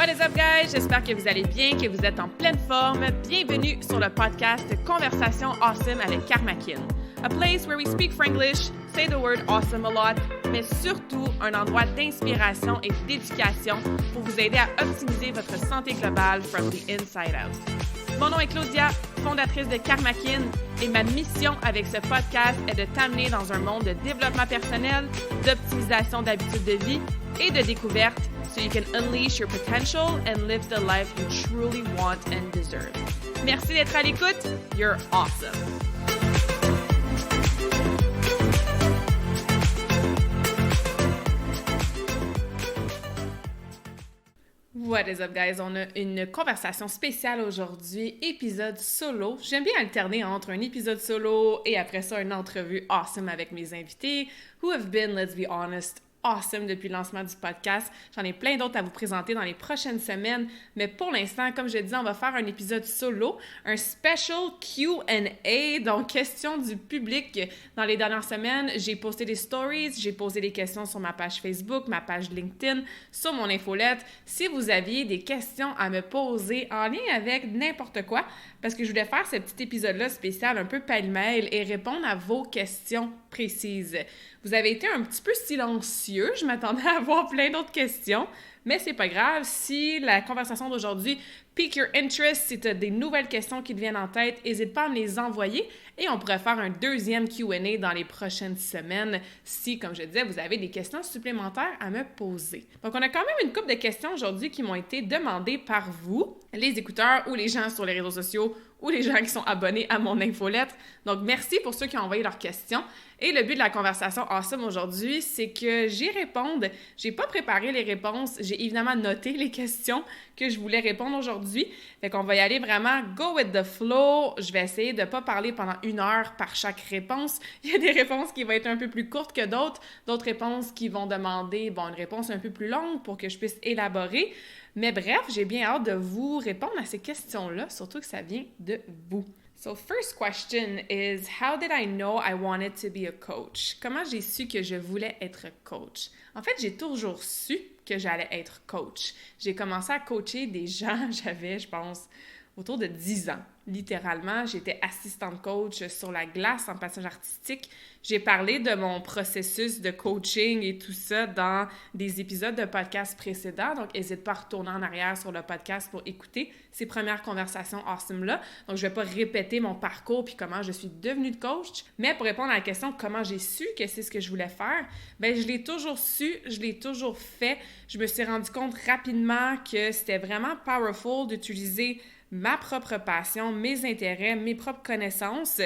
What is up, guys? J'espère que vous allez bien, que vous êtes en pleine forme. Bienvenue sur le podcast Conversation Awesome avec Karmakin. A place where we speak Franglish, say the word awesome a lot, mais surtout un endroit d'inspiration et d'éducation pour vous aider à optimiser votre santé globale from the inside out. Mon nom est Claudia, fondatrice de Karmakin, et ma mission avec ce podcast est de t'amener dans un monde de développement personnel, d'optimisation d'habitudes de vie et de découverte so you can unleash your potential and live the life you truly want and deserve. Merci d'être à l'écoute. You're awesome. What is up, guys? On a une conversation spéciale aujourd'hui, épisode solo. J'aime bien alterner entre un épisode solo et après ça, une entrevue awesome avec mes invités who have been, let's be honest, awesome depuis le lancement du podcast. J'en ai plein d'autres à vous présenter dans les prochaines semaines, mais pour l'instant, comme je disais, on va faire un épisode solo, un special Q&A, donc questions du public. Dans les dernières semaines, j'ai posté des stories, j'ai posé des questions sur ma page Facebook, ma page LinkedIn, sur mon infolette. Si vous aviez des questions à me poser en lien avec n'importe quoi, parce que je voulais faire ce petit épisode-là spécial un peu pêle-mêle et répondre à vos questions précises. Vous avez été un petit peu silencieux, je m'attendais à avoir plein d'autres questions, mais c'est pas grave. Si la conversation d'aujourd'hui pique your interest, si tu as des nouvelles questions qui te viennent en tête, n'hésite pas à me les envoyer et on pourrait faire un deuxième Q&A dans les prochaines semaines si, comme je disais, vous avez des questions supplémentaires à me poser. Donc, on a quand même une couple de questions aujourd'hui qui m'ont été demandées par vous, les écouteurs ou les gens sur les réseaux sociaux ou les gens qui sont abonnés à mon infolettre. Donc, merci pour ceux qui ont envoyé leurs questions. Et le but de la conversation awesome aujourd'hui, c'est que j'y réponde. J'ai pas préparé les réponses. J'ai évidemment noté les questions que je voulais répondre aujourd'hui. Fait qu'on va y aller vraiment go with the flow. Je vais essayer de pas parler pendant 1 heure par chaque réponse. Il y a des réponses qui vont être un peu plus courtes que d'autres réponses qui vont demander, une réponse un peu plus longue pour que je puisse élaborer. Mais bref, j'ai bien hâte de vous répondre à ces questions-là, surtout que ça vient de vous. So, first question is, how did I know I wanted to be a coach? Comment j'ai su que je voulais être coach? En fait, j'ai toujours su que j'allais être coach. J'ai commencé à coacher des gens, j'avais, je pense, autour de 10 ans. Littéralement, j'étais assistante coach sur la glace en patinage artistique. J'ai parlé de mon processus de coaching et tout ça dans des épisodes de podcast précédents. Donc, n'hésite pas à retourner en arrière sur le podcast pour écouter ces premières conversations awesome-là. Donc, je ne vais pas répéter mon parcours puis comment je suis devenue coach. Mais pour répondre à la question comment j'ai su que c'est ce que je voulais faire, je l'ai toujours su, je l'ai toujours fait. Je me suis rendu compte rapidement que c'était vraiment powerful d'utiliser ma propre passion, mes intérêts, mes propres connaissances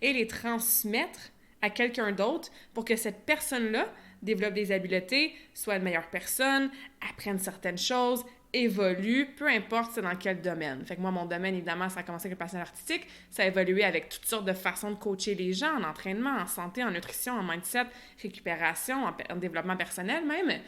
et les transmettre à quelqu'un d'autre pour que cette personne-là développe des habiletés, soit une meilleure personne, apprenne certaines choses, évolue, peu importe c'est dans quel domaine. Fait que moi, mon domaine, évidemment, ça a commencé avec le patinage artistique, ça a évolué avec toutes sortes de façons de coacher les gens, en entraînement, en santé, en nutrition, en mindset, récupération, en développement personnel même.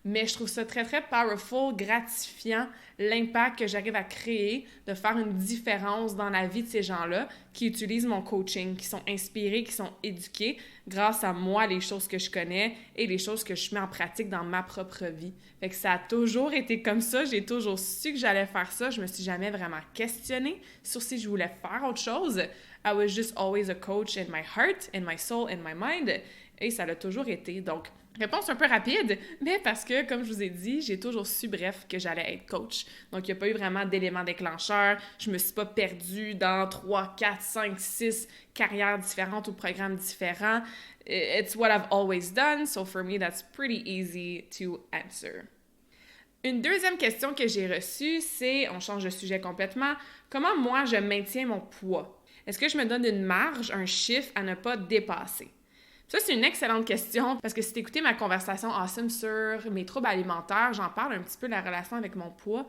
Mais je trouve ça très, très powerful, gratifiant, l'impact que j'arrive à créer, de faire une différence dans la vie de ces gens-là qui utilisent mon coaching, qui sont inspirés, qui sont éduqués grâce à moi, les choses que je connais et les choses que je mets en pratique dans ma propre vie. Fait que ça a toujours été comme ça, j'ai toujours su que j'allais faire ça, je me suis jamais vraiment questionnée sur si je voulais faire autre chose. I was just always a coach in my heart, in my soul, in my mind, et ça l'a toujours été. Donc, réponse un peu rapide, mais parce que, comme je vous ai dit, j'ai toujours su, que j'allais être coach. Donc, il n'y a pas eu vraiment d'éléments déclencheurs. Je me suis pas perdue dans 3, 4, 5, 6 carrières différentes ou programmes différents. It's what I've always done, so for me, that's pretty easy to answer. Une deuxième question que j'ai reçue, c'est, on change de sujet complètement, comment moi je maintiens mon poids? Est-ce que je me donne une marge, un chiffre à ne pas dépasser? Ça, c'est une excellente question parce que si tu écoutais ma conversation awesome sur mes troubles alimentaires, j'en parle un petit peu de la relation avec mon poids.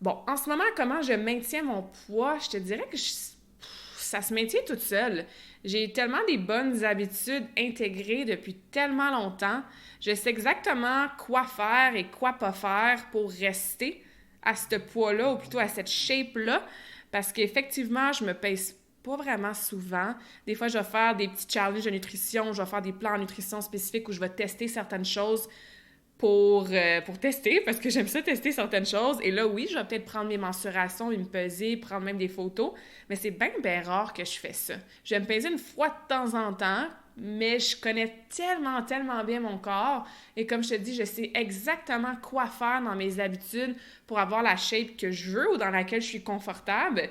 Bon, en ce moment, comment je maintiens mon poids? Je te dirais que ça se maintient toute seule. J'ai tellement des bonnes habitudes intégrées depuis tellement longtemps. Je sais exactement quoi faire et quoi pas faire pour rester à ce poids-là ou plutôt à cette shape-là parce qu'effectivement, je me pèse pas vraiment souvent. Des fois, je vais faire des petits challenges de nutrition, je vais faire des plans en nutrition spécifiques où je vais tester certaines choses pour tester, parce que j'aime ça tester certaines choses. Et là, oui, je vais peut-être prendre mes mensurations, me peser, prendre même des photos, mais c'est bien, bien rare que je fais ça. Je vais me peser une fois de temps en temps, mais je connais tellement, tellement bien mon corps. Et comme je te dis, je sais exactement quoi faire dans mes habitudes pour avoir la shape que je veux ou dans laquelle je suis confortable,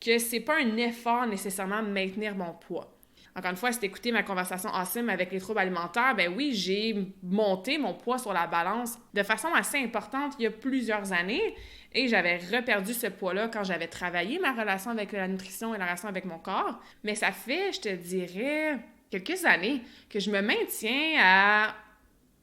que c'est pas un effort nécessairement de maintenir mon poids. Encore une fois, si t'écoutais ma conversation awesome avec les troubles alimentaires, ben oui, j'ai monté mon poids sur la balance de façon assez importante il y a plusieurs années et j'avais reperdu ce poids-là quand j'avais travaillé ma relation avec la nutrition et la relation avec mon corps. Mais ça fait, je te dirais, quelques années que je me maintiens à,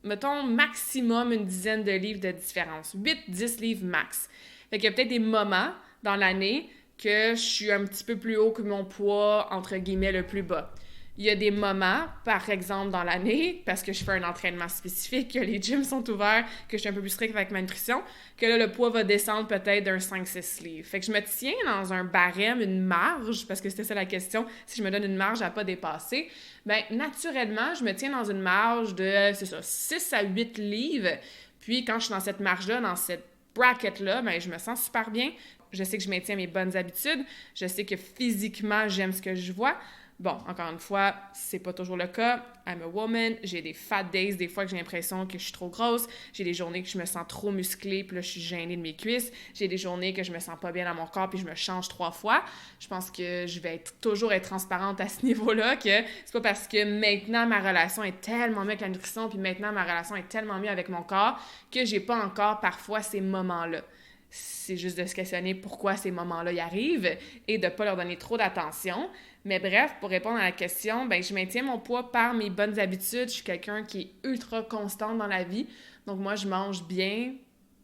mettons, maximum une dizaine de livres de différence. 8-10 livres max. Fait qu'il y a peut-être des moments dans l'année que je suis un petit peu plus haut que mon poids, entre guillemets, le plus bas. Il y a des moments, par exemple dans l'année, parce que je fais un entraînement spécifique, que les gyms sont ouverts, que je suis un peu plus stricte avec ma nutrition, que là, le poids va descendre peut-être d'un 5-6 livres. Fait que je me tiens dans un barème, une marge, parce que c'était ça la question, si je me donne une marge à pas dépasser, bien, naturellement, je me tiens dans une marge de, c'est ça, 6 à 8 livres. Puis quand je suis dans cette marge-là, dans cette bracket-là, bien, je me sens super bien. Je sais que je maintiens mes bonnes habitudes. Je sais que physiquement, j'aime ce que je vois. Bon, encore une fois, c'est pas toujours le cas. I'm a woman. J'ai des fat days, des fois que j'ai l'impression que je suis trop grosse. J'ai des journées que je me sens trop musclée, puis là, je suis gênée de mes cuisses. J'ai des journées que je me sens pas bien dans mon corps, puis je me change 3 fois. Je pense que je vais toujours être transparente à ce niveau-là, que c'est pas parce que maintenant ma relation est tellement mieux avec la nutrition, puis maintenant ma relation est tellement mieux avec mon corps, que j'ai pas encore parfois ces moments-là. C'est juste de se questionner pourquoi ces moments-là y arrivent et de ne pas leur donner trop d'attention. Mais bref, pour répondre à la question, ben je maintiens mon poids par mes bonnes habitudes. Je suis quelqu'un qui est ultra constante dans la vie. Donc moi, je mange bien,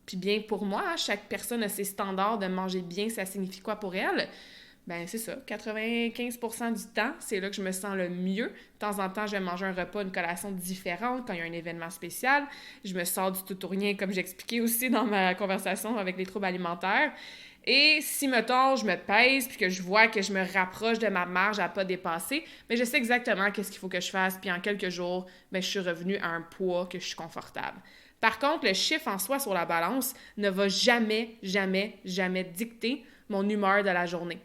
puis bien pour moi. Chaque personne a ses standards de manger bien. Ça signifie quoi pour elle? Ben c'est ça, 95% du temps, c'est là que je me sens le mieux. De temps en temps, je vais manger un repas, une collation différente quand il y a un événement spécial. Je me sors du tout ou rien, comme j'expliquais aussi dans ma conversation avec les troubles alimentaires. Et si, mettons, je me pèse puis que je vois que je me rapproche de ma marge à pas dépasser, bien, je sais exactement qu'est-ce qu'il faut que je fasse. Puis en quelques jours, bien, je suis revenue à un poids que je suis confortable. Par contre, le chiffre en soi sur la balance ne va jamais, jamais, jamais dicter mon humeur de la journée.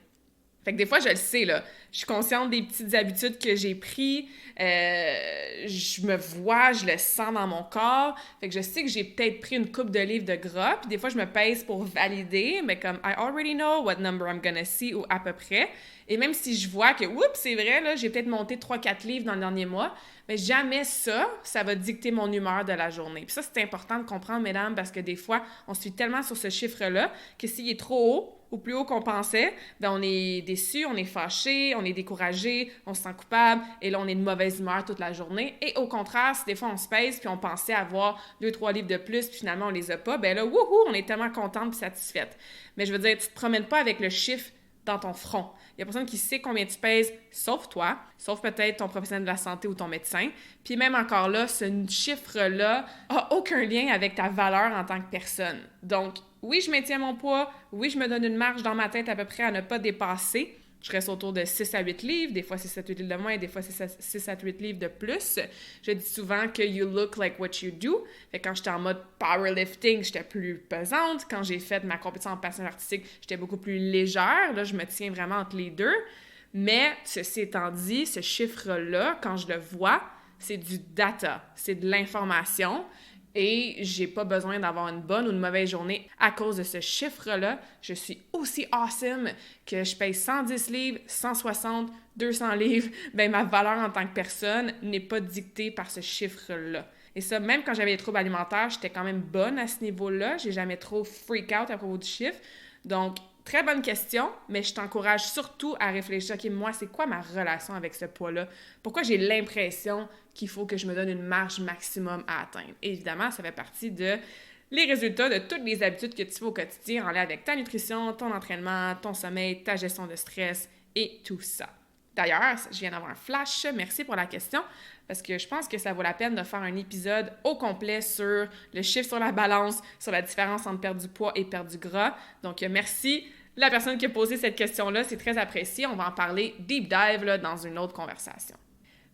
Fait que des fois, je le sais, là. Je suis consciente des petites habitudes que j'ai prises. Je me vois, je le sens dans mon corps. Fait que je sais que j'ai peut-être pris une coupe de livres de gras. Puis des fois, je me pèse pour valider, mais comme I already know what number I'm gonna see ou à peu près. Et même si je vois que, oups, c'est vrai, là, j'ai peut-être monté 3-4 livres dans le dernier mois, mais jamais ça va dicter mon humeur de la journée. Puis ça, c'est important de comprendre, mesdames, parce que des fois, on se suit tellement sur ce chiffre-là que s'il est trop haut, ou plus haut qu'on pensait, ben on est déçu, on est fâché, on est découragé, on se sent coupable, et là, on est de mauvaise humeur toute la journée. Et au contraire, si des fois, on se pèse, puis on pensait avoir 2-3 livres de plus, puis finalement, on les a pas, ben là, wouhou, on est tellement contente puis satisfaite. Mais je veux dire, tu te promènes pas avec le chiffre dans ton front. Il y a personne qui sait combien tu pèses, sauf toi, sauf peut-être ton professionnel de la santé ou ton médecin. Puis même encore là, ce chiffre-là a aucun lien avec ta valeur en tant que personne. Donc, oui, je maintiens mon poids, oui, je me donne une marge dans ma tête à peu près à ne pas dépasser. Je reste autour de 6 à 8 livres, des fois c'est 7 à 8 livres de moins, des fois c'est 6 à 8 livres de plus. Je dis souvent que you look like what you do. Fait que quand j'étais en mode powerlifting, j'étais plus pesante. Quand j'ai fait ma compétition en patinage artistique, j'étais beaucoup plus légère. Là, je me tiens vraiment entre les deux. Mais ceci étant dit, ce chiffre-là, quand je le vois, c'est du data, c'est de l'information. Et j'ai pas besoin d'avoir une bonne ou une mauvaise journée à cause de ce chiffre-là. Je suis aussi awesome que je paye 110 livres, 160, 200 livres. Ben ma valeur en tant que personne n'est pas dictée par ce chiffre-là. Et ça, même quand j'avais des troubles alimentaires, j'étais quand même bonne à ce niveau-là. J'ai jamais trop freak out à propos du chiffre. Donc, très bonne question, mais je t'encourage surtout à réfléchir, OK, moi, c'est quoi ma relation avec ce poids-là? Pourquoi j'ai l'impression qu'il faut que je me donne une marge maximum à atteindre? Évidemment, ça fait partie de les résultats de toutes les habitudes que tu fais au quotidien en lien avec ta nutrition, ton entraînement, ton sommeil, ta gestion de stress et tout ça. D'ailleurs, je viens d'avoir un flash. Merci pour la question, parce que je pense que ça vaut la peine de faire un épisode au complet sur le chiffre sur la balance, sur la différence entre perdre du poids et perdre du gras. Donc, merci la personne qui a posé cette question-là. C'est très apprécié. On va en parler deep dive là, dans une autre conversation.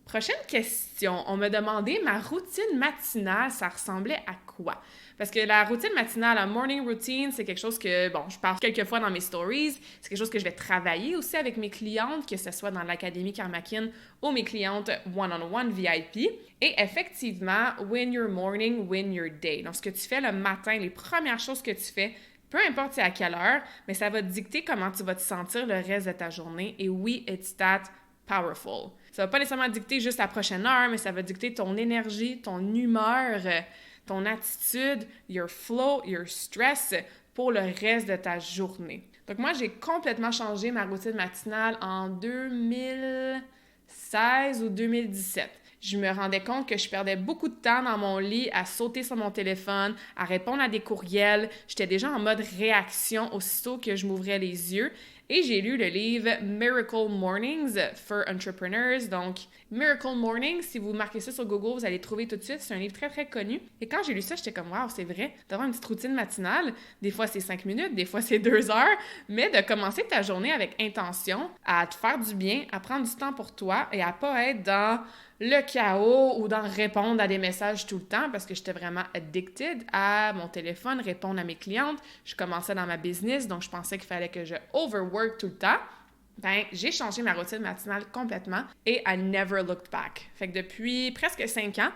Prochaine question. On m'a demandé ma routine matinale, ça ressemblait à quoi? Parce que la routine matinale, la morning routine, c'est quelque chose que, bon, je parle quelques fois dans mes stories. C'est quelque chose que je vais travailler aussi avec mes clientes, que ce soit dans l'Académie Karmakin ou mes clientes one-on-one VIP. Et effectivement, win your morning, win your day. Donc, ce que tu fais le matin, les premières choses que tu fais, peu importe c'est à quelle heure, mais ça va te dicter comment tu vas te sentir le reste de ta journée. Et oui, it's that powerful. Ça va pas nécessairement dicter juste la prochaine heure, mais ça va dicter ton énergie, ton humeur, ton attitude, your flow, your stress pour le reste de ta journée. Donc moi, j'ai complètement changé ma routine matinale en 2016 ou 2017. Je me rendais compte que je perdais beaucoup de temps dans mon lit à sauter sur mon téléphone, à répondre à des courriels. J'étais déjà en mode réaction aussitôt que je m'ouvrais les yeux. Et j'ai lu le livre Miracle Mornings for Entrepreneurs. Donc, Miracle Mornings, si vous marquez ça sur Google, vous allez trouver tout de suite. C'est un livre très, très connu. Et quand j'ai lu ça, j'étais comme, wow, c'est vrai, d'avoir une petite routine matinale. Des fois, c'est 5 minutes, des fois, c'est 2 heures. Mais de commencer ta journée avec intention, à te faire du bien, à prendre du temps pour toi et à pas être dans le chaos ou dans répondre à des messages tout le temps parce que j'étais vraiment addicted à mon téléphone, répondre à mes clientes. Je commençais dans ma business, donc je pensais qu'il fallait que je overwork tout le temps. Ben, j'ai changé ma routine matinale complètement et I never looked back. Fait que depuis presque 5 ans,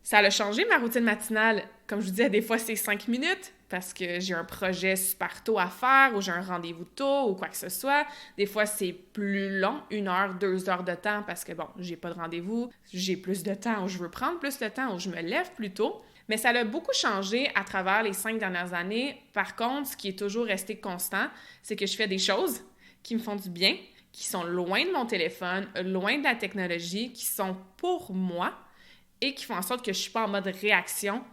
ça a changé ma routine matinale. Comme je vous disais, des fois, c'est 5 minutes parce que j'ai un projet super tôt à faire ou j'ai un rendez-vous tôt ou quoi que ce soit. Des fois, c'est plus long, 1 heure, 2 heures de temps parce que, bon, j'ai pas de rendez-vous, j'ai plus de temps ou je veux prendre plus de temps ou je me lève plus tôt. Mais ça a beaucoup changé à travers les 5 dernières années. Par contre, ce qui est toujours resté constant, c'est que je fais des choses qui me font du bien, qui sont loin de mon téléphone, loin de la technologie, qui sont pour moi et qui font en sorte que je suis pas en mode réaction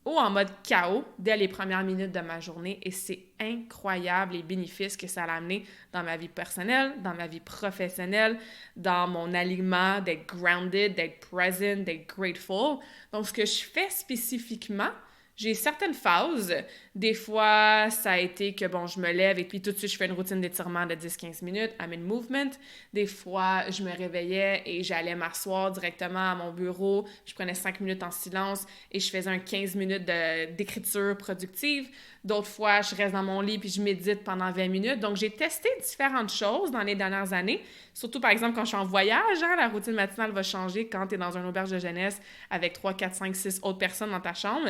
ou en mode chaos dès les premières minutes de ma journée. Et c'est incroyable les bénéfices que ça a amené dans ma vie personnelle, dans ma vie professionnelle, dans mon alignement, d'être grounded, d'être present, d'être grateful. Donc, ce que je fais spécifiquement, j'ai certaines phases. Des fois, ça a été que, bon, je me lève et puis tout de suite, je fais une routine d'étirement de 10-15 minutes, I'm in movement. Des fois, je me réveillais et j'allais m'asseoir directement à mon bureau. Je prenais 5 minutes en silence et je faisais un 15 minutes d'écriture productive. D'autres fois, je reste dans mon lit puis je médite pendant 20 minutes. Donc, j'ai testé différentes choses dans les dernières années. Surtout, par exemple, quand je suis en voyage, hein, la routine matinale va changer quand tu es dans une auberge de jeunesse avec 3, 4, 5, 6 autres personnes dans ta chambre.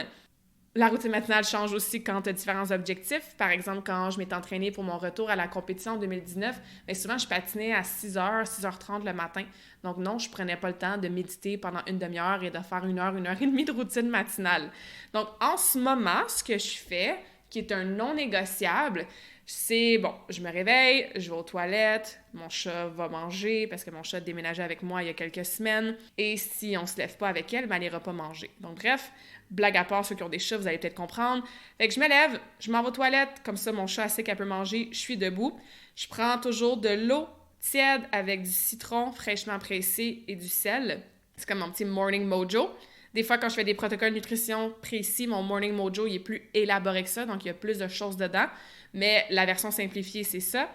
La routine matinale change aussi quand tu as différents objectifs. Par exemple, quand je m'étais entraînée pour mon retour à la compétition en 2019, bien souvent, je patinais à 6h, 6h30 le matin. Donc non, je prenais pas le temps de méditer pendant une demi-heure et de faire 1 heure, 1 heure et demie de routine matinale. Donc, en ce moment, ce que je fais, qui est un non négociable, c'est, bon, je me réveille, je vais aux toilettes, mon chat va manger parce que mon chat a déménagé avec moi il y a quelques semaines et si on se lève pas avec elle, ben, elle ira pas manger. Donc bref, blague à part, ceux qui ont des chats, vous allez peut-être comprendre. Fait que je me lève, je m'en vais aux toilettes, comme ça mon chat sait qu'elle peut manger, je suis debout. Je prends toujours de l'eau tiède avec du citron fraîchement pressé et du sel. C'est comme mon petit morning mojo. Des fois, quand je fais des protocoles nutrition précis, mon Morning Mojo, il est plus élaboré que ça, donc il y a plus de choses dedans. Mais la version simplifiée, c'est ça.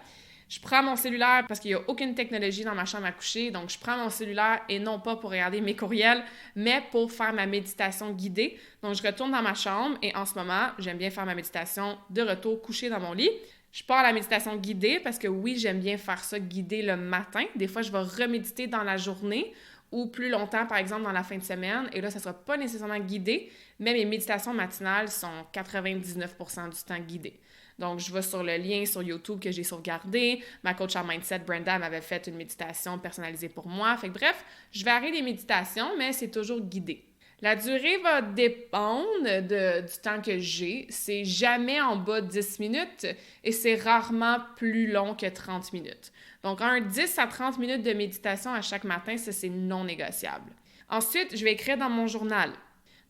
Je prends mon cellulaire parce qu'il n'y a aucune technologie dans ma chambre à coucher, donc je prends mon cellulaire et non pas pour regarder mes courriels, mais pour faire ma méditation guidée. Donc, je retourne dans ma chambre et en ce moment, j'aime bien faire ma méditation de retour couchée dans mon lit. Je pars à la méditation guidée parce que oui, j'aime bien faire ça guidée le matin. Des fois, je vais reméditer dans la journée ou plus longtemps, par exemple, dans la fin de semaine. Et là, ça ne sera pas nécessairement guidé, mais mes méditations matinales sont 99% du temps guidées. Donc, je vais sur le lien sur YouTube que j'ai sauvegardé. Ma coach en mindset, Brenda, m'avait fait une méditation personnalisée pour moi. Fait que bref, je vais arrêter les méditations, mais c'est toujours guidé. La durée va dépendre du temps que j'ai. C'est jamais en bas de 10 minutes et c'est rarement plus long que 30 minutes. Donc, 10 à 30 minutes de méditation à chaque matin, ça, c'est non négociable. Ensuite, je vais écrire dans mon journal.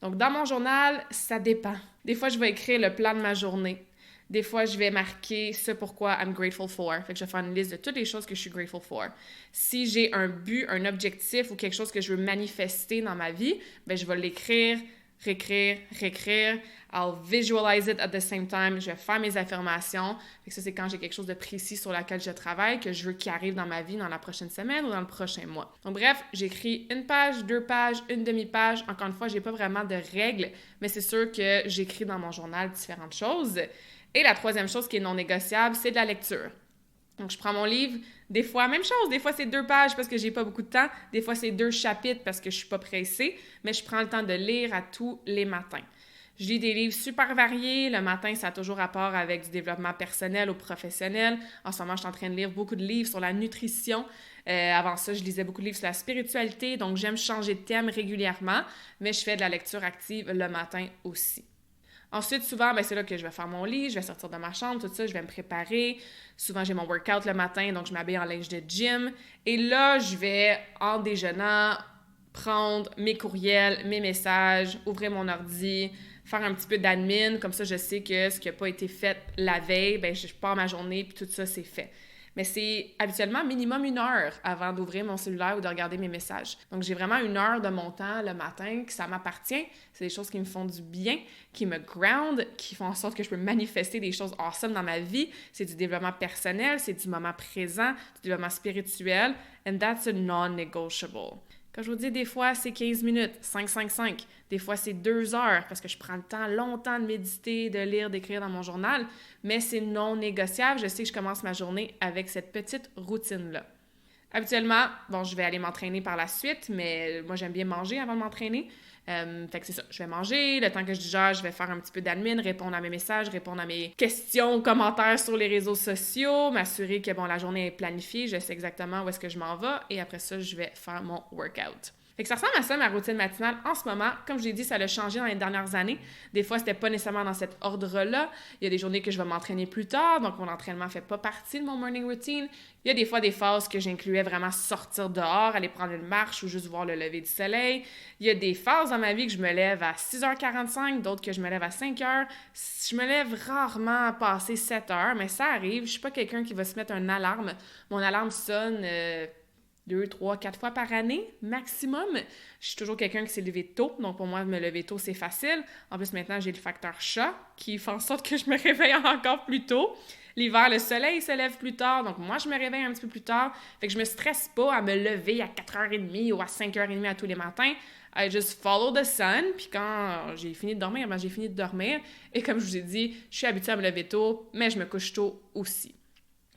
Donc, dans mon journal, ça dépend. Des fois, je vais écrire le plan de ma journée. Des fois, je vais marquer ce pourquoi I'm grateful for. Fait que je vais faire une liste de toutes les choses que je suis grateful for. Si j'ai un but, un objectif ou quelque chose que je veux manifester dans ma vie, bien, je vais l'écrire réécrire. I'll visualize it at the same time. Je vais faire mes affirmations. Fait que ça, c'est quand j'ai quelque chose de précis sur laquelle je travaille, que je veux qu'il arrive dans ma vie dans la prochaine semaine ou dans le prochain mois. Donc bref, j'écris 1 page, 2 pages, une demi-page. Encore une fois, j'ai pas vraiment de règles, mais c'est sûr que j'écris dans mon journal différentes choses. Et la troisième chose qui est non négociable, c'est de la lecture. Donc, je prends mon livre, des fois, même chose, des fois c'est 2 pages parce que j'ai pas beaucoup de temps, des fois c'est 2 chapitres parce que je suis pas pressée, mais je prends le temps de lire à tous les matins. Je lis des livres super variés. Le matin, ça a toujours rapport avec du développement personnel ou professionnel. En ce moment, je suis en train de lire beaucoup de livres sur la nutrition. Avant ça, je lisais beaucoup de livres sur la spiritualité, donc j'aime changer de thème régulièrement, mais je fais de la lecture active le matin aussi. Ensuite, souvent, c'est là que je vais faire mon lit, je vais sortir de ma chambre, tout ça, je vais me préparer. Souvent, j'ai mon workout le matin, donc je m'habille en linge de gym. Et là, je vais, en déjeunant, prendre mes courriels, mes messages, ouvrir mon ordi, faire un petit peu d'admin. Comme ça, je sais que ce qui n'a pas été fait la veille, je pars ma journée, puis tout ça, c'est fait. Mais c'est habituellement minimum 1 heure avant d'ouvrir mon cellulaire ou de regarder mes messages. Donc, j'ai vraiment 1 heure de mon temps le matin que ça m'appartient. C'est des choses qui me font du bien, qui me ground, qui font en sorte que je peux manifester des choses awesome dans ma vie. C'est du développement personnel, c'est du moment présent, du développement spirituel. And that's a non-negotiable. Quand je vous dis des fois, c'est 15 minutes, 5. Des fois, c'est 2 heures parce que je prends le temps longtemps de méditer, de lire, d'écrire dans mon journal, mais c'est non négociable. Je sais que je commence ma journée avec cette petite routine-là. Habituellement, je vais aller m'entraîner par la suite, mais moi, j'aime bien manger avant de m'entraîner. Fait que c'est ça, je vais manger, le temps que je digère, je vais faire un petit peu d'admin, répondre à mes messages, répondre à mes questions, commentaires sur les réseaux sociaux, m'assurer que la journée est planifiée, je sais exactement où est-ce que je m'en vais, et après ça, je vais faire mon workout. Fait que ça ressemble à ça, ma routine matinale en ce moment. Comme je l'ai dit, ça a changé dans les dernières années. Des fois, c'était pas nécessairement dans cet ordre-là. Il y a des journées que je vais m'entraîner plus tard, donc mon entraînement fait pas partie de mon morning routine. Il y a des fois des phases que j'incluais vraiment sortir dehors, aller prendre une marche ou juste voir le lever du soleil. Il y a des phases dans ma vie que je me lève à 6h45, d'autres que je me lève à 5h. Je me lève rarement à passer 7h, mais ça arrive. Je suis pas quelqu'un qui va se mettre une alarme. Mon alarme sonne 2, 3, 4 fois par année, maximum. Je suis toujours quelqu'un qui s'est levé tôt, donc pour moi, me lever tôt, c'est facile. En plus, maintenant, j'ai le facteur chat qui fait en sorte que je me réveille encore plus tôt. L'hiver, le soleil se lève plus tard, donc moi, je me réveille un petit peu plus tard. Fait que je me stresse pas à me lever à 4h30 ou à 5h30 à tous les matins. I just follow the sun, puis quand j'ai fini de dormir, j'ai fini de dormir. Et comme je vous ai dit, je suis habituée à me lever tôt, mais je me couche tôt aussi.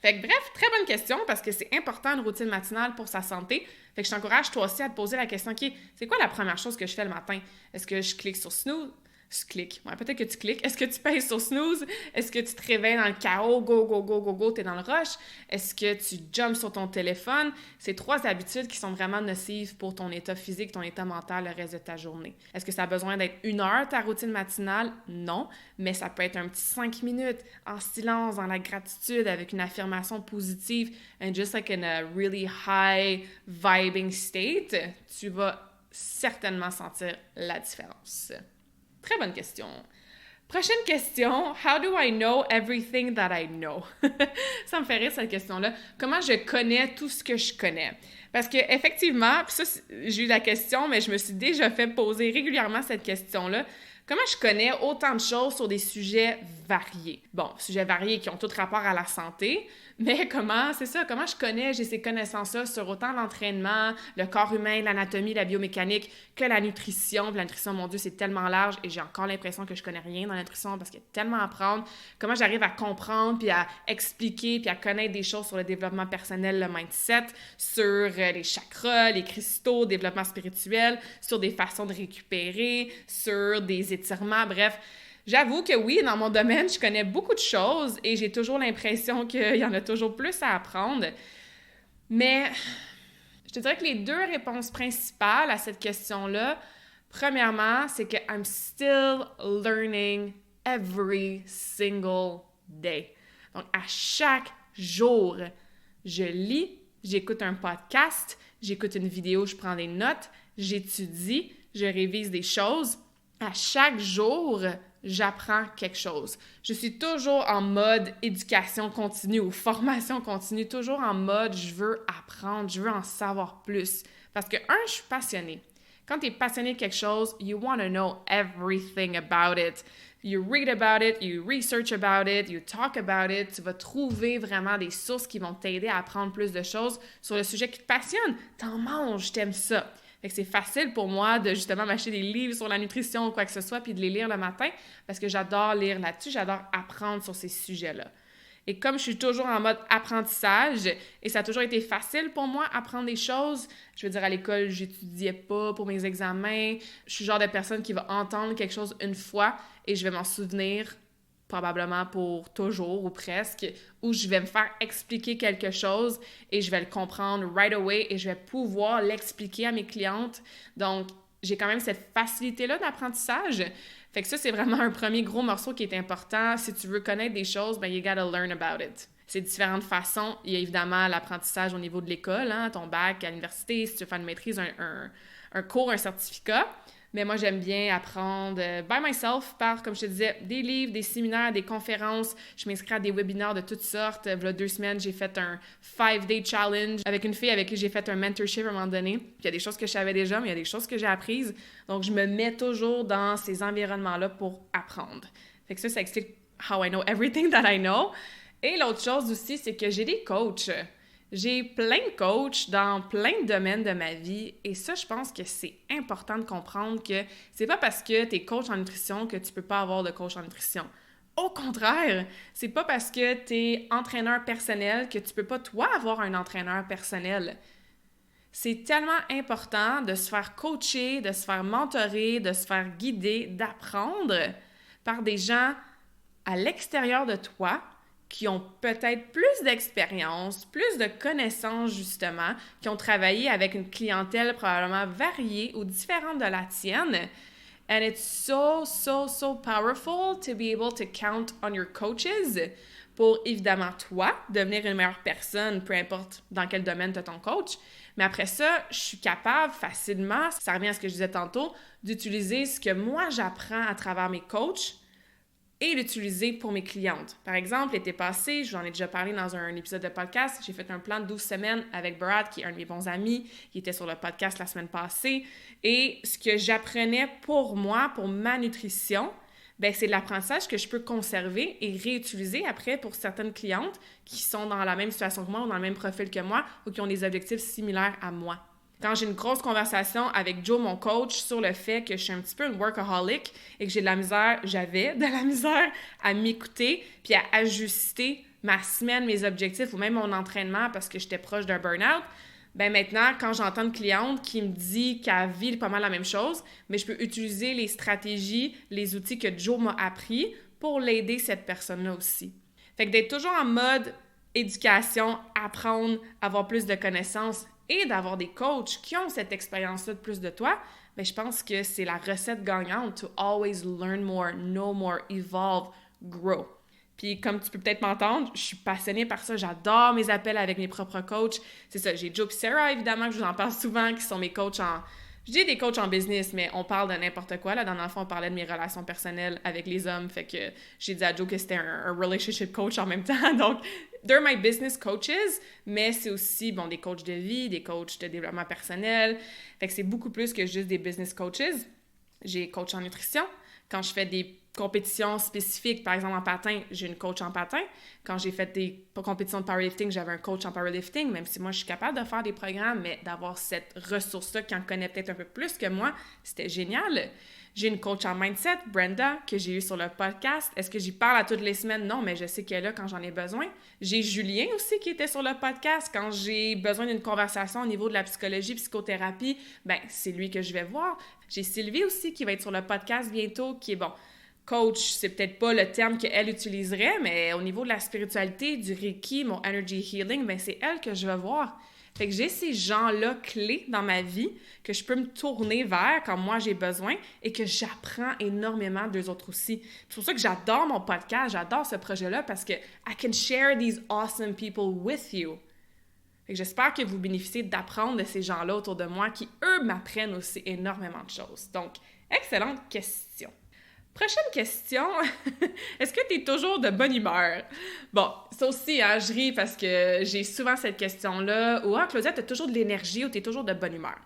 Fait que bref, très bonne question parce que c'est important une routine matinale pour sa santé. Fait que je t'encourage toi aussi à te poser la question, OK, c'est quoi la première chose que je fais le matin? Est-ce que je clique sur snooze? Je clique. Ouais, peut-être que tu cliques. Est-ce que tu pèses sur snooze? Est-ce que tu te réveilles dans le chaos? Go, t'es dans le rush? Est-ce que tu jumps sur ton téléphone? C'est 3 habitudes qui sont vraiment nocives pour ton état physique, ton état mental le reste de ta journée. Est-ce que ça a besoin d'être 1 heure ta routine matinale? Non, mais ça peut être un petit 5 minutes en silence, dans la gratitude, avec une affirmation positive, and just like in a really high vibing state, tu vas certainement sentir la différence. Très bonne question. Prochaine question. How do I know everything that I know? Ça me fait rire, cette question-là. Comment je connais tout ce que je connais? Parce que effectivement, puis ça, j'ai eu la question, mais je me suis déjà fait poser régulièrement cette question-là. Comment je connais autant de choses sur des sujets variés? Bon, sujets variés qui ont tout rapport à la santé, mais comment je connais, j'ai ces connaissances-là sur autant l'entraînement, le corps humain, l'anatomie, la biomécanique, que la nutrition. Puis la nutrition, mon Dieu, c'est tellement large et j'ai encore l'impression que je connais rien dans la nutrition parce qu'il y a tellement à apprendre. Comment j'arrive à comprendre, puis à expliquer, puis à connaître des choses sur le développement personnel, le mindset, sur les chakras, les cristaux, développement spirituel, sur des façons de récupérer, sur des étirements, bref. J'avoue que oui, dans mon domaine, je connais beaucoup de choses et j'ai toujours l'impression qu'il y en a toujours plus à apprendre. Mais je te dirais que les 2 réponses principales à cette question-là, premièrement, c'est que I'm still learning every single day. Donc, à chaque jour, je lis, j'écoute un podcast, j'écoute une vidéo, je prends des notes, j'étudie, je révise des choses. À chaque jour, j'apprends quelque chose. Je suis toujours en mode éducation continue ou formation continue, toujours en mode je veux apprendre, je veux en savoir plus. Parce que, je suis passionnée. Quand tu es passionné de quelque chose, you want to know everything about it. You read about it, you research about it, you talk about it. Tu vas trouver vraiment des sources qui vont t'aider à apprendre plus de choses sur le sujet qui te passionne. T'en manges, t'aimes ça. Fait que c'est facile pour moi de justement m'acheter des livres sur la nutrition ou quoi que ce soit puis de les lire le matin parce que j'adore lire là-dessus, j'adore apprendre sur ces sujets-là. Et comme je suis toujours en mode apprentissage, et ça a toujours été facile pour moi apprendre des choses, je veux dire, à l'école, j'étudiais pas pour mes examens. Je suis le genre de personne qui va entendre quelque chose une fois et je vais m'en souvenir probablement pour toujours ou presque, où je vais me faire expliquer quelque chose et je vais le comprendre right away et je vais pouvoir l'expliquer à mes clientes. Donc, j'ai quand même cette facilité-là d'apprentissage. Fait que ça, c'est vraiment un premier gros morceau qui est important. Si tu veux connaître des choses, ben you gotta learn about it. C'est différentes façons. Il y a évidemment l'apprentissage au niveau de l'école, hein, ton bac à l'université, si tu veux faire une maîtrise, un cours, un certificat. Mais moi, j'aime bien apprendre by myself par, comme je te disais, des livres, des séminaires, des conférences. Je m'inscris à des webinaires de toutes sortes. Il y a 2 semaines, j'ai fait un 5-day challenge avec une fille avec qui j'ai fait un mentorship à un moment donné. Puis il y a des choses que je savais déjà, mais il y a des choses que j'ai apprises. Donc, je me mets toujours dans ces environnements-là pour apprendre. Fait que ça explique how I know everything that I know. Et l'autre chose aussi, c'est que j'ai des coachs. J'ai plein de coachs dans plein de domaines de ma vie et ça, je pense que c'est important de comprendre que c'est pas parce que tu es coach en nutrition que tu peux pas avoir de coach en nutrition. Au contraire, c'est pas parce que tu es entraîneur personnel que tu peux pas, toi, avoir un entraîneur personnel. C'est tellement important de se faire coacher, de se faire mentorer, de se faire guider, d'apprendre par des gens à l'extérieur de toi qui ont peut-être plus d'expérience, plus de connaissances justement, qui ont travaillé avec une clientèle probablement variée ou différente de la tienne. And it's so, so, so powerful to be able to count on your coaches pour, évidemment, toi, devenir une meilleure personne, peu importe dans quel domaine tu as ton coach. Mais après ça, je suis capable facilement, ça revient à ce que je disais tantôt, d'utiliser ce que moi j'apprends à travers mes coachs et l'utiliser pour mes clientes. Par exemple, l'été passé, j'en ai déjà parlé dans un épisode de podcast, j'ai fait un plan de 12 semaines avec Brad, qui est un de mes bons amis, qui était sur le podcast la semaine passée. Et ce que j'apprenais pour moi, pour ma nutrition, ben c'est de l'apprentissage que je peux conserver et réutiliser après pour certaines clientes qui sont dans la même situation que moi ou dans le même profil que moi ou qui ont des objectifs similaires à moi. Quand j'ai une grosse conversation avec Joe, mon coach, sur le fait que je suis un petit peu une workaholic et que j'avais de la misère à m'écouter puis à ajuster ma semaine, mes objectifs ou même mon entraînement parce que j'étais proche d'un burn-out, ben maintenant, quand j'entends une cliente qui me dit qu'elle vit pas mal la même chose, mais je peux utiliser les stratégies, les outils que Joe m'a appris pour l'aider cette personne-là aussi. Fait que d'être toujours en mode éducation, apprendre, avoir plus de connaissances et d'avoir des coachs qui ont cette expérience-là de plus de toi, bien, je pense que c'est la recette gagnante to always learn more, know more, evolve, grow. Puis comme tu peux peut-être m'entendre, je suis passionnée par ça, j'adore mes appels avec mes propres coachs. C'est ça, j'ai Joe et Sarah, évidemment, que je vous en parle souvent, qui sont mes coachs en... Je dis des coachs en business, mais on parle de n'importe quoi. Là, dans le fond, on parlait de mes relations personnelles avec les hommes. Fait que j'ai dit à Joe que c'était un relationship coach en même temps. Donc, they're my business coaches, mais c'est aussi, bon, des coachs de vie, des coachs de développement personnel. Fait que c'est beaucoup plus que juste des business coaches. J'ai coach en nutrition. Quand je fais des compétitions spécifiques, par exemple en patin, j'ai une coach en patin. Quand j'ai fait des compétitions de powerlifting, j'avais un coach en powerlifting, même si moi, je suis capable de faire des programmes, mais d'avoir cette ressource-là qui en connaît peut-être un peu plus que moi, c'était génial. J'ai une coach en mindset, Brenda, que j'ai eue sur le podcast. Est-ce que j'y parle à toutes les semaines? Non, mais je sais qu'elle est là quand j'en ai besoin. J'ai Julien aussi qui était sur le podcast. Quand j'ai besoin d'une conversation au niveau de la psychologie, psychothérapie, ben c'est lui que je vais voir. J'ai Sylvie aussi qui va être sur le podcast bientôt, qui est, bon, coach, c'est peut-être pas le terme qu'elle utiliserait, mais au niveau de la spiritualité, du Reiki, mon energy healing, ben c'est elle que je vais voir. Fait que j'ai ces gens-là clés dans ma vie que je peux me tourner vers quand moi j'ai besoin et que j'apprends énormément d'eux autres aussi. C'est pour ça que j'adore mon podcast, j'adore ce projet-là parce que I can share these awesome people with you. Fait que j'espère que vous bénéficiez d'apprendre de ces gens-là autour de moi qui, eux, m'apprennent aussi énormément de choses. Donc, excellente question. Prochaine question, est-ce que tu es toujours de bonne humeur? Bon, ça aussi, hein, je ris parce que j'ai souvent cette question-là, ou « Ah, Claudia, tu as toujours de l'énergie ou tu es toujours de bonne humeur? »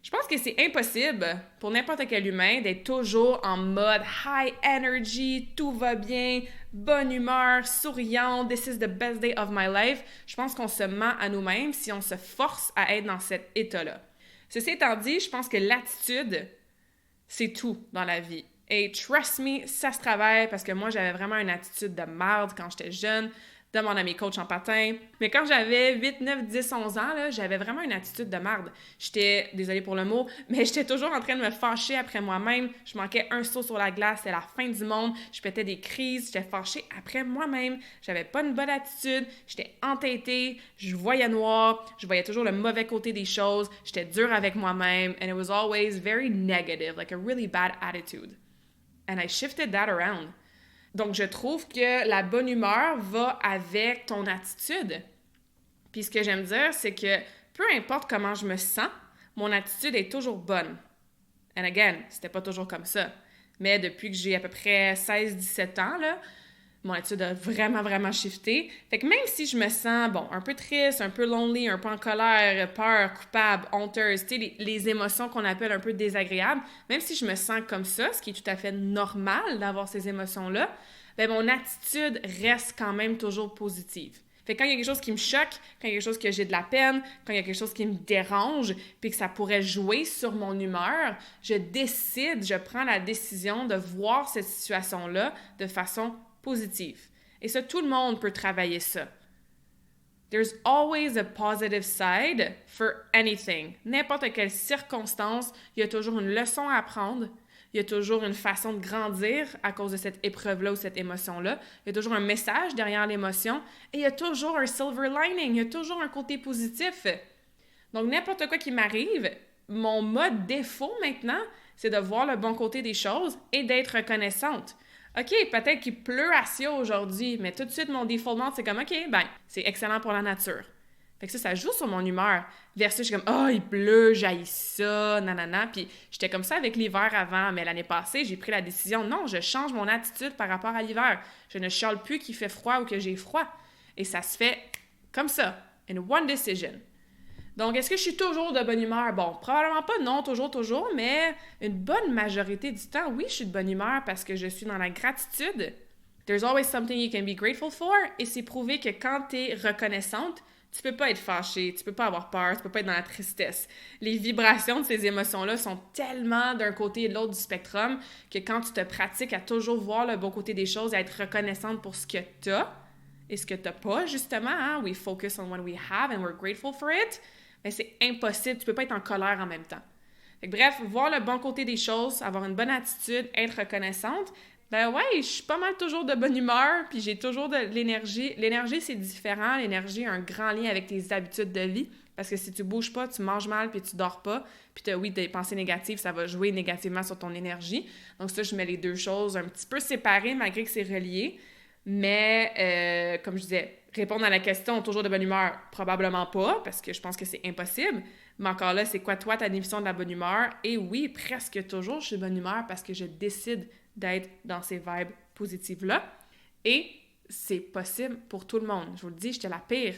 Je pense que c'est impossible pour n'importe quel humain d'être toujours en mode high energy, tout va bien, bonne humeur, souriant, this is the best day of my life. Je pense qu'on se ment à nous-mêmes si on se force à être dans cet état-là. Ceci étant dit, je pense que l'attitude, c'est tout dans la vie. Et trust me, ça se travaille parce que moi, j'avais vraiment une attitude de merde quand j'étais jeune. Demande à mes coachs en patin. Mais quand j'avais 8, 9, 10, 11 ans, là, j'avais vraiment une attitude de merde. J'étais, désolée pour le mot, mais j'étais toujours en train de me fâcher après moi-même. Je manquais un saut sur la glace, c'était la fin du monde. Je pétais des crises, j'étais fâchée après moi-même. J'avais pas une bonne attitude, j'étais entêtée, je voyais noir, je voyais toujours le mauvais côté des choses. J'étais dure avec moi-même, and it was always very negative, like a really bad attitude. And I shifted that around. Donc, je trouve que la bonne humeur va avec ton attitude. Puis ce que j'aime dire, c'est que peu importe comment je me sens, mon attitude est toujours bonne. And again, c'était pas toujours comme ça. Mais depuis que j'ai à peu près 16-17 ans, là, mon attitude a vraiment, vraiment shifté. Fait que même si je me sens, un peu triste, un peu lonely, un peu en colère, peur, coupable, honteuse, tu sais, les émotions qu'on appelle un peu désagréables, même si je me sens comme ça, ce qui est tout à fait normal d'avoir ces émotions-là, bien, mon attitude reste quand même toujours positive. Fait que quand il y a quelque chose qui me choque, quand il y a quelque chose que j'ai de la peine, quand il y a quelque chose qui me dérange, puis que ça pourrait jouer sur mon humeur, je prends la décision de voir cette situation-là de façon positive. Et ça, tout le monde peut travailler ça. There's always a positive side for anything. N'importe quelle circonstance, il y a toujours une leçon à apprendre. Il y a toujours une façon de grandir à cause de cette épreuve-là ou cette émotion-là. Il y a toujours un message derrière l'émotion. Et il y a toujours un silver lining. Il y a toujours un côté positif. Donc, n'importe quoi qui m'arrive, mon mode défaut maintenant, c'est de voir le bon côté des choses et d'être reconnaissante. OK, peut-être qu'il pleut à Sia aujourd'hui, mais tout de suite, mon default mode, c'est comme, OK, c'est excellent pour la nature. Fait que ça joue sur mon humeur. Versus, je suis comme, il pleut, j'haïs ça, nanana. Puis j'étais comme ça avec l'hiver avant, mais l'année passée, j'ai pris la décision, non, je change mon attitude par rapport à l'hiver. Je ne chiale plus qu'il fait froid ou que j'ai froid. Et ça se fait comme ça, in one decision. Donc, est-ce que je suis toujours de bonne humeur? Bon, probablement pas, non, toujours, mais une bonne majorité du temps, oui, je suis de bonne humeur parce que je suis dans la gratitude. There's always something you can be grateful for. Et c'est prouvé que quand tu es reconnaissante, tu peux pas être fâchée, tu peux pas avoir peur, tu peux pas être dans la tristesse. Les vibrations de ces émotions-là sont tellement d'un côté et de l'autre du spectrum que quand tu te pratiques à toujours voir le bon côté des choses et à être reconnaissante pour ce que tu as et ce que tu n'as pas, justement, hein? We focus on what we have and we're grateful for it. Mais c'est impossible, tu peux pas être en colère en même temps. Fait que, bref, voir le bon côté des choses, avoir une bonne attitude, être reconnaissante, je suis pas mal toujours de bonne humeur, puis j'ai toujours de l'énergie. L'énergie, c'est différent. L'énergie a un grand lien avec tes habitudes de vie, parce que si tu bouges pas, tu manges mal, puis tu dors pas, puis des pensées négatives, ça va jouer négativement sur ton énergie. Donc ça, je mets les deux choses un petit peu séparées, malgré que c'est relié. Mais, comme je disais, répondre à la question, toujours de bonne humeur, probablement pas, parce que je pense que c'est impossible. Mais encore là, c'est quoi, toi, ta définition de la bonne humeur? Et oui, presque toujours, je suis de bonne humeur parce que je décide d'être dans ces vibes positives-là. Et c'est possible pour tout le monde. Je vous le dis, j'étais la pire.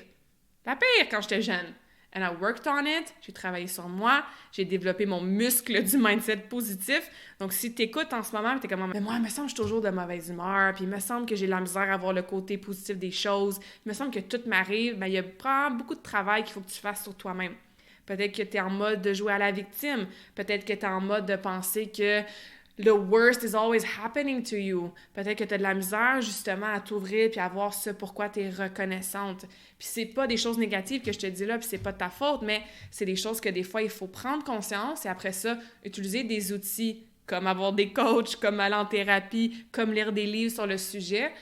La pire quand j'étais jeune. And I worked on it. J'ai travaillé sur moi. J'ai développé mon muscle du mindset positif. Donc, si t'écoutes en ce moment, t'es comme « Mais moi, il me semble que je suis toujours de mauvaise humeur. Puis il me semble que j'ai de la misère à voir le côté positif des choses. Il me semble que tout m'arrive. » Il y a probablement beaucoup de travail qu'il faut que tu fasses sur toi-même. Peut-être que t'es en mode de jouer à la victime. Peut-être que t'es en mode de penser que the worst is always happening to you. Peut-être que tu as de la misère, justement, à t'ouvrir puis à voir ce pourquoi tu es reconnaissante. Puis c'est pas des choses négatives que je te dis là, puis c'est pas de ta faute, mais c'est des choses que des fois, il faut prendre conscience et après ça, utiliser des outils comme avoir des coachs, comme aller en thérapie, comme lire des livres sur le sujet.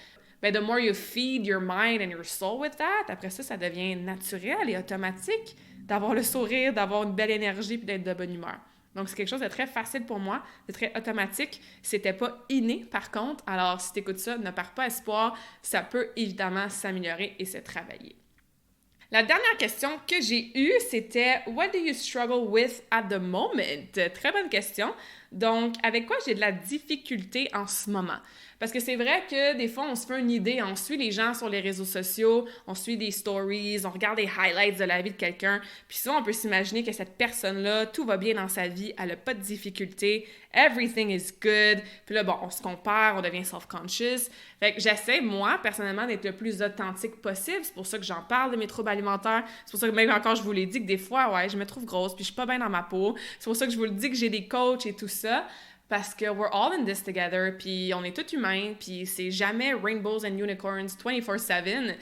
The more you feed your mind and your soul with that, après ça, ça devient naturel et automatique d'avoir le sourire, d'avoir une belle énergie puis d'être de bonne humeur. Donc, c'est quelque chose de très facile pour moi, de très automatique. C'était pas inné, par contre. Alors, si tu écoutes ça, ne perds pas espoir. Ça peut évidemment s'améliorer et se travailler. La dernière question que j'ai eue, c'était « What do you struggle with at the moment? » Très bonne question. Donc, avec quoi j'ai de la difficulté en ce moment? Parce que c'est vrai que des fois, on se fait une idée, on suit les gens sur les réseaux sociaux, on suit des stories, on regarde des highlights de la vie de quelqu'un, puis souvent, on peut s'imaginer que cette personne-là, tout va bien dans sa vie, elle n'a pas de difficultés, everything is good, puis là, bon, on se compare, on devient self-conscious. Fait que j'essaie, moi, personnellement, d'être le plus authentique possible, c'est pour ça que j'en parle de mes troubles alimentaires, c'est pour ça que même encore, je vous l'ai dit que des fois, ouais, je me trouve grosse, puis je suis pas bien dans ma peau, c'est pour ça que je vous le dis que j'ai des coachs et tout ça, parce que we're all in this together, puis on est tous humains, puis c'est jamais rainbows and unicorns 24/7.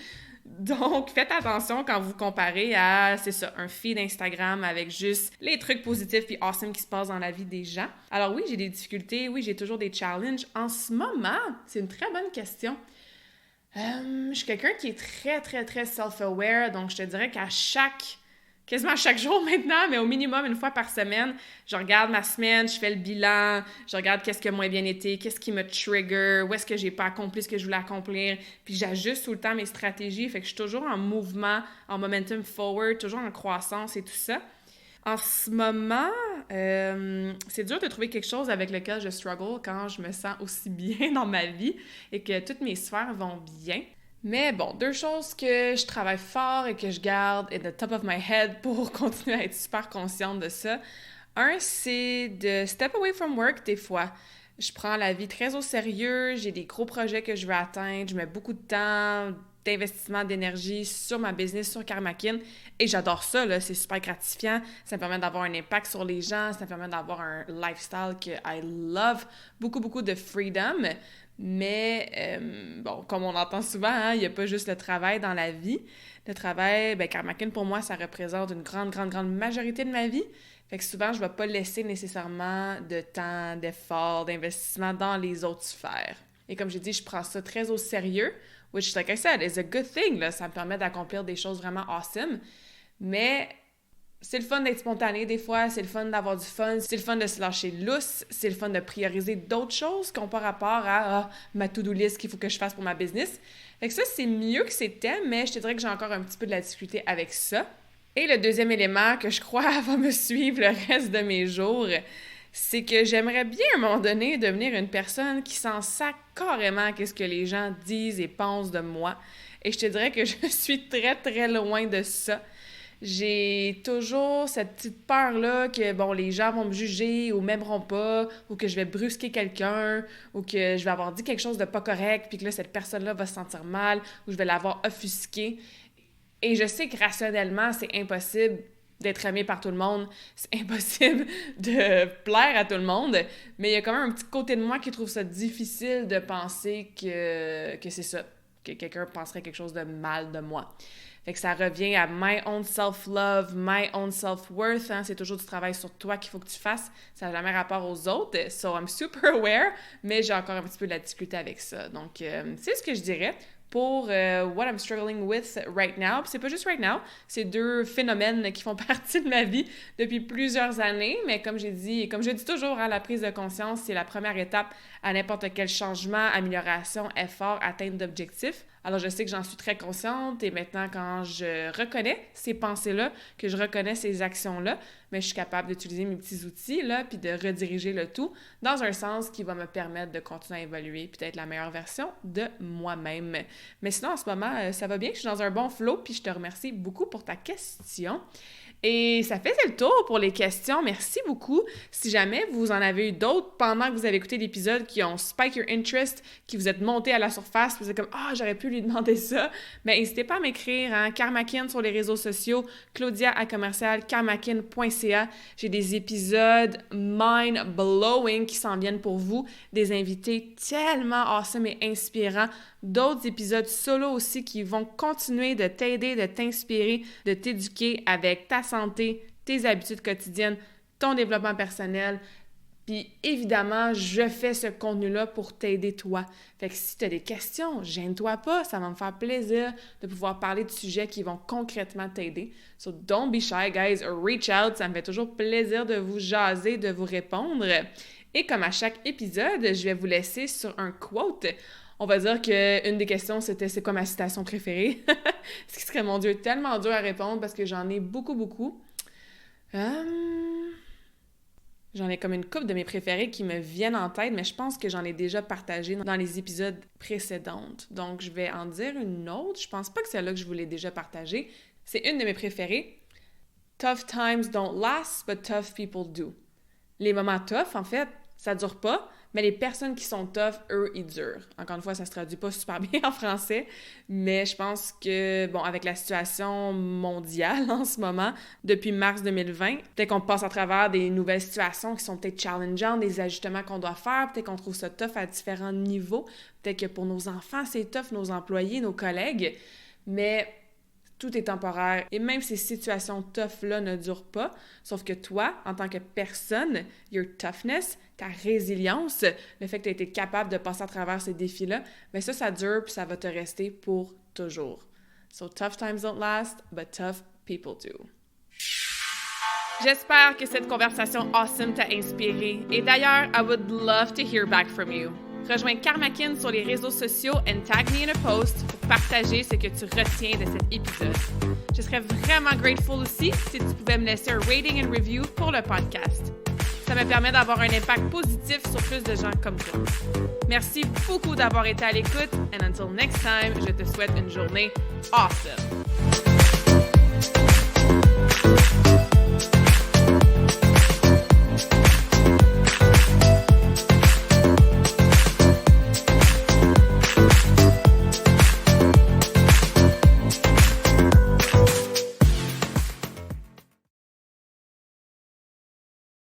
Donc, faites attention quand vous comparez à, c'est ça, un feed Instagram avec juste les trucs positifs puis awesome qui se passent dans la vie des gens. Alors oui, j'ai des difficultés, oui, j'ai toujours des challenges. En ce moment, c'est une très bonne question. Je suis quelqu'un qui est très, très, très self-aware, donc je te dirais quasiment chaque jour maintenant, mais au minimum une fois par semaine, je regarde ma semaine, je fais le bilan, je regarde qu'est-ce qui a moins bien été, qu'est-ce qui me trigger, où est-ce que j'ai pas accompli ce que je voulais accomplir, puis j'ajuste tout le temps mes stratégies, fait que je suis toujours en mouvement, en momentum forward, toujours en croissance et tout ça. En ce moment, c'est dur de trouver quelque chose avec lequel je struggle quand je me sens aussi bien dans ma vie et que toutes mes sphères vont bien. Mais bon, deux choses que je travaille fort et que je garde at the top of my head pour continuer à être super consciente de ça. Un, c'est de step away from work des fois. Je prends la vie très au sérieux, j'ai des gros projets que je veux atteindre, je mets beaucoup de temps, d'investissement, d'énergie sur ma business, sur Karmakin, et j'adore ça, là, c'est super gratifiant, ça me permet d'avoir un impact sur les gens, ça me permet d'avoir un lifestyle que I love, beaucoup, beaucoup de freedom, mais bon, comme on entend souvent, hein, il n'y a pas juste le travail dans la vie. Le travail, ben Karmakin, pour moi, ça représente une grande, grande, grande majorité de ma vie. Fait que souvent, je ne vais pas laisser nécessairement de temps, d'effort, d'investissement dans les autres sphères. Et comme j'ai dit, je prends ça très au sérieux, which, like I said, is a good thing. Là. Ça me permet d'accomplir des choses vraiment awesome. Mais c'est le fun d'être spontané des fois, c'est le fun d'avoir du fun, c'est le fun de se lâcher lousse, c'est le fun de prioriser d'autres choses qui n'ont pas rapport à ma to-do list qu'il faut que je fasse pour ma business. Fait que ça, c'est mieux que c'était, mais je te dirais que j'ai encore un petit peu de la difficulté avec ça. Et le deuxième élément que je crois va me suivre le reste de mes jours, c'est que j'aimerais bien à un moment donné devenir une personne qui s'en sac carrément qu'est-ce que les gens disent et pensent de moi. Et je te dirais que je suis très, très loin de ça. J'ai toujours cette petite peur-là que, bon, les gens vont me juger ou m'aimeront pas, ou que je vais brusquer quelqu'un, ou que je vais avoir dit quelque chose de pas correct, puis que là, cette personne-là va se sentir mal, ou je vais l'avoir offusqué. Et je sais que rationnellement, c'est impossible d'être aimé par tout le monde, c'est impossible de plaire à tout le monde, mais il y a quand même un petit côté de moi qui trouve ça difficile de penser que c'est ça, que quelqu'un penserait quelque chose de mal de moi. Fait que ça revient à my own self-love, my own self-worth, hein? C'est toujours du travail sur toi qu'il faut que tu fasses, ça n'a jamais rapport aux autres, so I'm super aware, mais j'ai encore un petit peu de la difficulté avec ça. Donc, c'est ce que je dirais pour what I'm struggling with right now. Puis c'est pas juste right now, c'est deux phénomènes qui font partie de ma vie depuis plusieurs années, mais comme j'ai dit, et comme je dis toujours, hein, la prise de conscience, c'est la première étape à n'importe quel changement, amélioration, effort, atteinte d'objectifs. Alors, je sais que j'en suis très consciente et maintenant, quand je reconnais ces pensées-là, que je reconnais ces actions-là, mais je suis capable d'utiliser mes petits outils, là, puis de rediriger le tout dans un sens qui va me permettre de continuer à évoluer puis d'être la meilleure version de moi-même. Mais sinon, en ce moment, ça va bien, je suis dans un bon flow, puis je te remercie beaucoup pour ta question. Et ça faisait le tour pour les questions. Merci beaucoup. Si jamais vous en avez eu d'autres pendant que vous avez écouté l'épisode qui ont spike your interest, qui vous êtes monté à la surface, vous êtes comme « Ah, j'aurais pu lui demander ça », bien, n'hésitez pas à m'écrire, hein, Karmakin sur les réseaux sociaux, claudia@karmakin.ca. J'ai des épisodes mind-blowing qui s'en viennent pour vous, des invités tellement awesome et inspirants, d'autres épisodes solo aussi qui vont continuer de t'aider, de t'inspirer, de t'éduquer avec ta santé, tes habitudes quotidiennes, ton développement personnel. Puis évidemment, je fais ce contenu-là pour t'aider toi. Fait que si tu as des questions, gêne-toi pas, ça va me faire plaisir de pouvoir parler de sujets qui vont concrètement t'aider. So don't be shy, guys, reach out, ça me fait toujours plaisir de vous jaser, de vous répondre. Et comme à chaque épisode, je vais vous laisser sur un quote. On va dire qu'une des questions, c'était « C'est quoi ma citation préférée? » Ce qui serait, mon Dieu, tellement dur à répondre parce que j'en ai beaucoup, beaucoup. J'en ai comme une couple de mes préférés qui me viennent en tête, mais je pense que j'en ai déjà partagé dans les épisodes précédents. Donc, je vais en dire une autre. Je pense pas que celle-là que je vous l'ai déjà partagée. C'est une de mes préférées. Tough times don't last, but tough people do. Les moments tough, en fait, ça dure pas, mais les personnes qui sont tough, eux, ils durent. Encore une fois, ça se traduit pas super bien en français, mais je pense que, bon, avec la situation mondiale en ce moment, depuis mars 2020, peut-être qu'on passe à travers des nouvelles situations qui sont peut-être challengeantes, des ajustements qu'on doit faire, peut-être qu'on trouve ça tough à différents niveaux, peut-être que pour nos enfants, c'est tough, nos employés, nos collègues, mais tout est temporaire. Et même ces situations tough-là ne durent pas, sauf que toi, en tant que personne, your toughness, ta résilience, le fait que tu as été capable de passer à travers ces défis-là, bien ça dure puis ça va te rester pour toujours. So tough times don't last, but tough people do. J'espère que cette conversation awesome t'a inspiré. Et d'ailleurs, I would love to hear back from you. Rejoins Karmakin sur les réseaux sociaux and tag me in a post pour partager ce que tu retiens de cet épisode. Je serais vraiment grateful aussi si tu pouvais me laisser un rating and review pour le podcast. Ça me permet d'avoir un impact positif sur plus de gens comme toi. Merci beaucoup d'avoir été à l'écoute and until next time, je te souhaite une journée awesome!